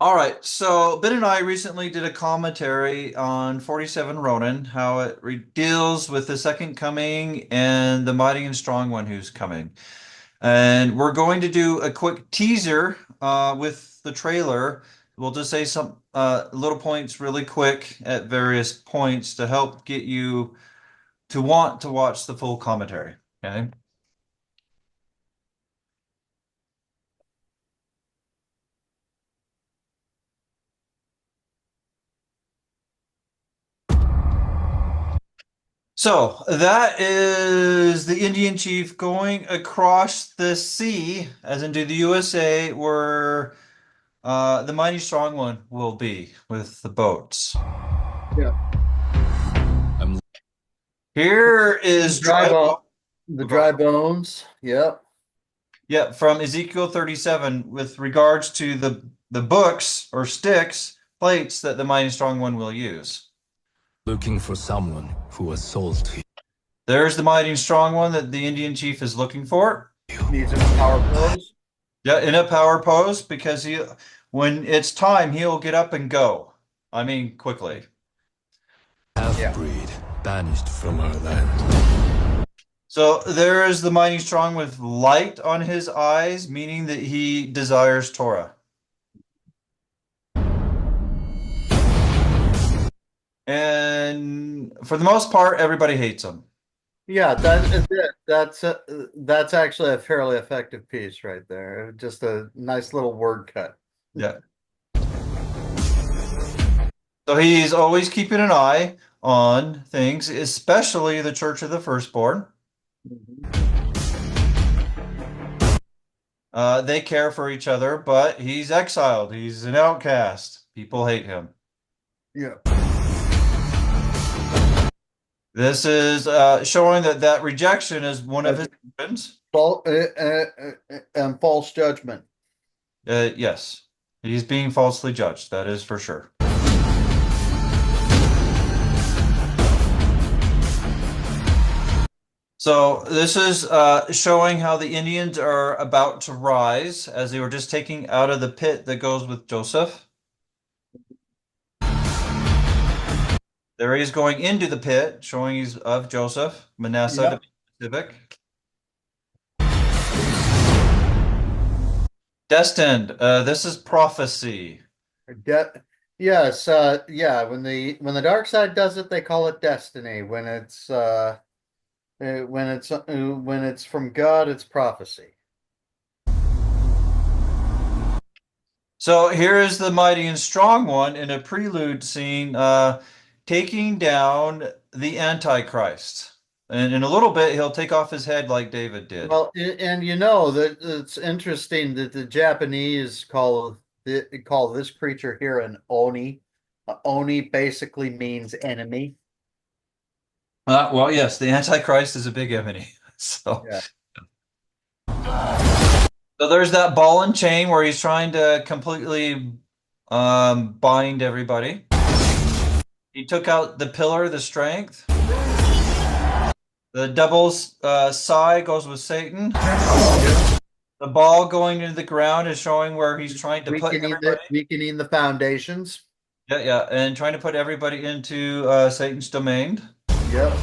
All right, so Ben and I recently did a commentary on 47 Ronin, how it deals with the second coming and the mighty and strong one who's coming. And we're going to do a quick teaser with the trailer. We'll just say some little points really quick at various points to help get you to want to watch the full commentary. Okay. So that is the Indian chief going across the sea, as into the USA, where the mighty strong one will be with the boats. Yeah. I'm Here The is dry dry bone, bone. the dry bones. Yep. Yeah, from Ezekiel 37 with regards to the books or sticks, plates that the mighty strong one will use. Looking for someone who was sold to There's the mighty and strong one that the Indian chief is looking for. you. Needs a power pose. Yeah, in a power pose because when it's time, he'll get up and go. I mean, quickly. Yeah. Half-breed, banished from our land. So there is the mighty strong with light on his eyes, meaning that he desires Torah. And for the most part, everybody hates him. Yeah, that's actually a fairly effective piece right there. Just a nice little word cut. Yeah. So he's always keeping an eye on things, especially the Church of the Firstborn. Mhm. They care for each other, but he's exiled. He's an outcast. People hate him. Yeah. This is showing that rejection is one of his sins. And false judgment. Yes, he's being falsely judged. That is for sure. So this is showing how the Indians are about to rise as they were just taking out of the pit that goes with Joseph. There he is going into the pit, showing he's of Joseph, Manasseh to Yep. be specific. Destined. This is prophecy. De yes, yeah, when the dark side does it, they call it destiny. When it's from God, it's prophecy. So here is the mighty and strong one in a prelude scene, taking down the Antichrist. And in a little bit, he'll take off his head like David did. Well, and you know that it's interesting that the Japanese call this creature here an oni. Oni basically means enemy. Well, yes, the Antichrist is a big enemy. So, Yeah. so there's that ball and chain where he's trying to completely bind everybody. He took out the pillar, the strength. The double sigh goes with Satan. The ball going into the ground is showing where he's trying to put everybody. Weakening the foundations. Yeah, yeah, and trying to put everybody into Satan's domain. Yep.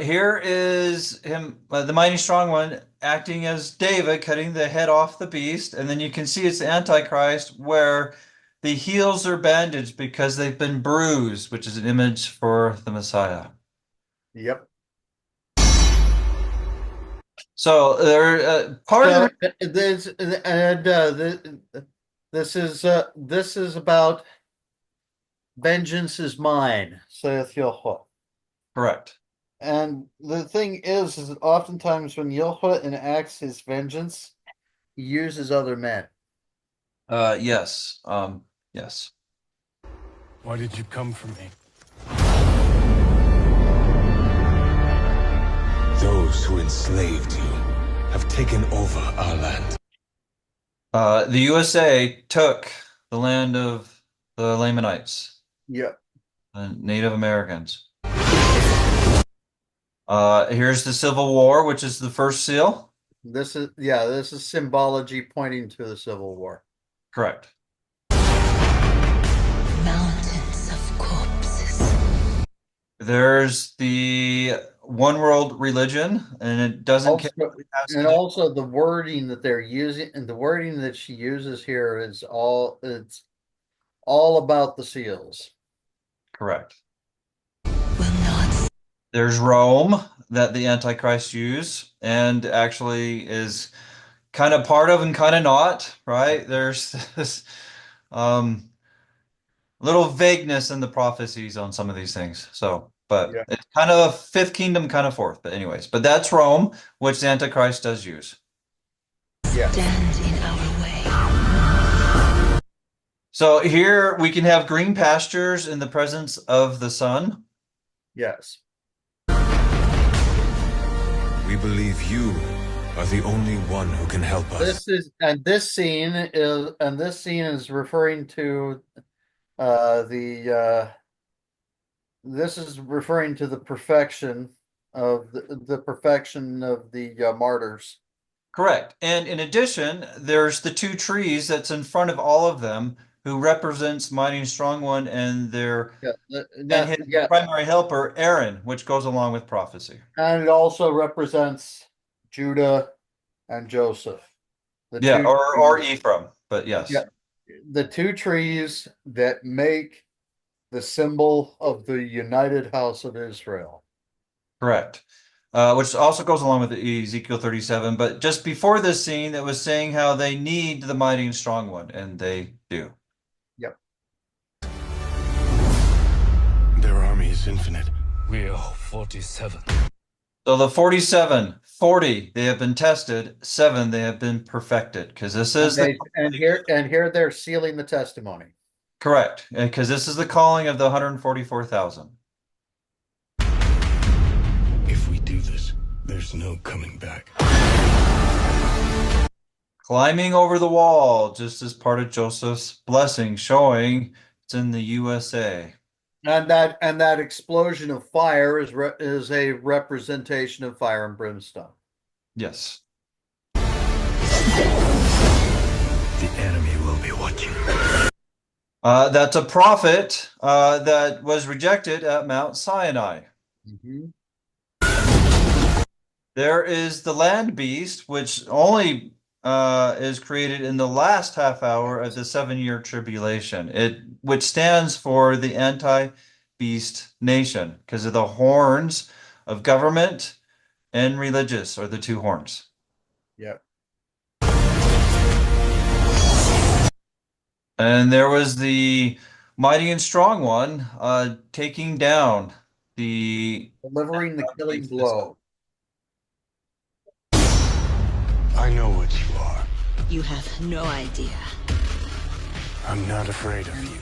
Here is him, the mighty strong one, acting as David, cutting the head off the beast, and then you can see it's the Antichrist where the heels are bandaged because they've been bruised, which is an image for the Messiah. Yep. So there, part of So the this is about vengeance is mine, saith Yahweh. correct. And the thing is that oftentimes when Yahweh enacts his vengeance, he uses other men. Yes, yes. Why did you come for me? Those who enslaved you have taken over our land. The USA took the land of the Lamanites, Yep. the Native Americans. Here's the Civil War, which is the first seal. This is symbology pointing to the Civil War. Correct. mountains of corpses. There's the one world religion, and it doesn't care Also, what it has to and do. also the wording that they're using, and the wording that she uses here is it's all about the seals. Correct. Will not There's Rome that the Antichrist use, and actually is kind of part of and kind of not, right? There's this um, little vagueness in the prophecies on some of these things. So, but Yeah. it's kind of a fifth kingdom, kind of fourth. But anyways, but that's Rome, which the Antichrist does use. Yeah. stand in our way. So here we can have green pastures in the presence of the sun. Yes. We believe you are the only one who can help us. This scene is referring to this is referring to the perfection of the perfection of the martyrs. Correct. And in addition, there's the two trees that's in front of all of them who represents Mighty and Strong One and their and his Yeah, primary helper, Aaron, which goes along with prophecy. and it also represents Judah and Joseph. The Yeah, two or trees, Ephraim, but yes. yeah, the two trees that make the symbol of the united house of Israel. Correct. Which also goes along with Ezekiel 37. But just before this scene, it was saying how they need the Mighty and Strong One, and they do. Yep. Their army is infinite. We are 47. So the 47, 40, they have been tested. 7, they have been perfected. Because this is And here they're sealing the testimony. correct. Because this is the calling of the 144,000. If we do this, there's no coming back. Climbing over the wall, just as part of Joseph's blessing, showing it's in the USA. And that explosion of fire is a representation of fire and brimstone. Yes. The enemy will be watching. That's a prophet that was rejected at Mount Sinai. Mhm. There is the land beast, which only is created in the last half hour of the 7-year tribulation. Which stands for the anti-beast nation, because of the horns of government and religious are the two horns. Yep. And there was the mighty and strong one taking down the Delivering the killing blow. I know what you are. You have no idea. I'm not afraid of you.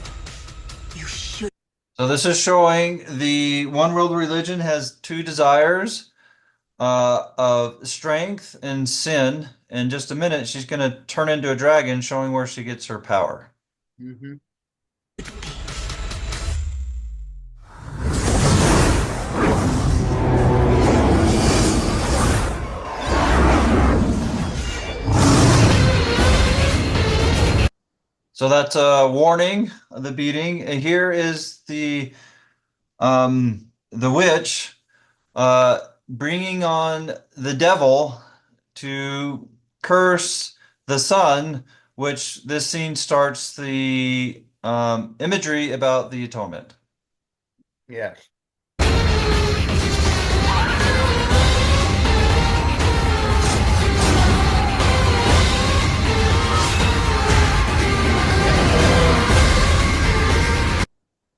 You should. So this is showing the one world religion has two desires of strength and sin. In just a minute, she's going to turn into a dragon, showing where she gets her power. Mm-hmm. So that's a warning of the beating. And here is the witch bringing on the devil to curse the sun, which this scene starts the imagery about the atonement. Yes.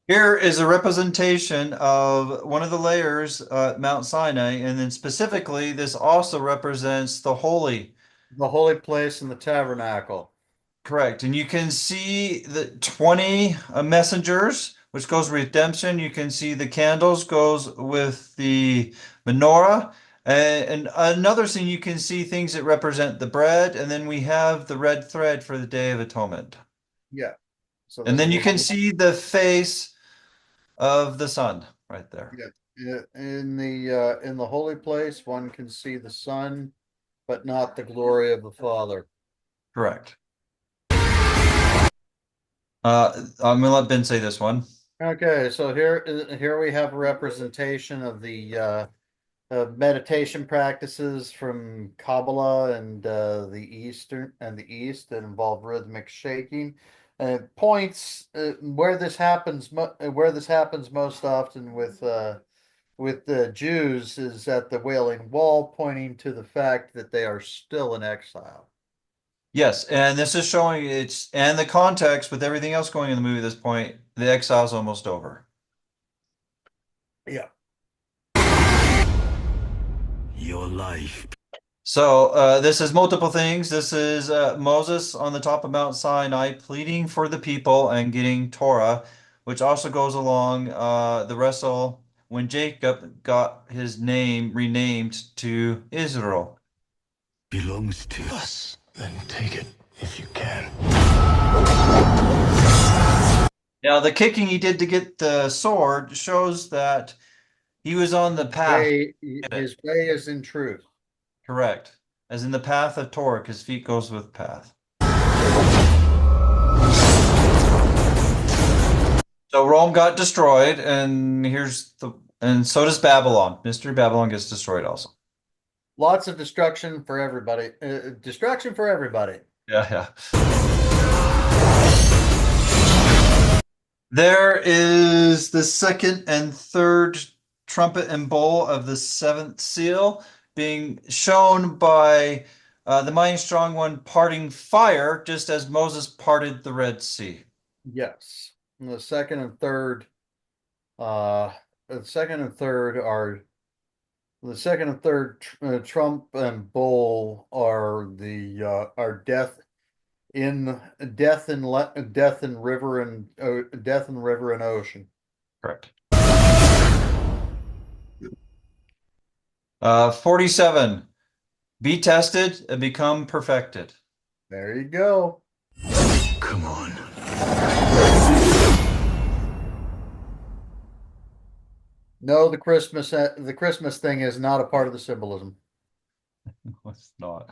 Here is a representation of one of the layers at Mount Sinai, and then specifically, this also represents the holy. The holy place in the tabernacle. Correct. And you can see the 20 messengers, which goes with redemption. You can see the candles goes with the menorah. And another thing, you can see things that represent the bread. And then we have the red thread for the Day of Atonement. Yeah. So And then you can see the face of the sun right there. Yeah. In the holy place, one can see the sun, but not the glory of the Father. Correct. I'm gonna let Ben say this one. Okay, so here we have a representation of the meditation practices from Kabbalah and the East that involve rhythmic shaking. Points where this happens most often with the Jews is at the Wailing Wall, pointing to the fact that they are still in exile. Yes, and this is showing it's and the context with everything else going in the movie at this point, the exile's almost over. Yeah. Your life. So this is multiple things. This is Moses on the top of Mount Sinai pleading for the people and getting Torah, which also goes along the wrestle when Jacob got his name renamed to Israel. Belongs to us. Then take it if you can. Now, the kicking he did to get the sword shows that he was on the path. His way is in truth. Correct. As in the path of Torah, his feet goes with path. So Rome got destroyed, and so does Babylon. Mystery Babylon gets destroyed also. Lots of destruction for everybody. Destruction for everybody. Yeah, yeah. There is the second and third trumpet and bowl of the seventh seal being shown by the mighty strong one parting fire, just as Moses parted the Red Sea. Yes. And the second and third are the second and third trump and bowl are death in river and ocean. Correct. 47. Be tested and become perfected. There you go. Come on. No, the Christmas thing is not a part of the symbolism. No, it's not.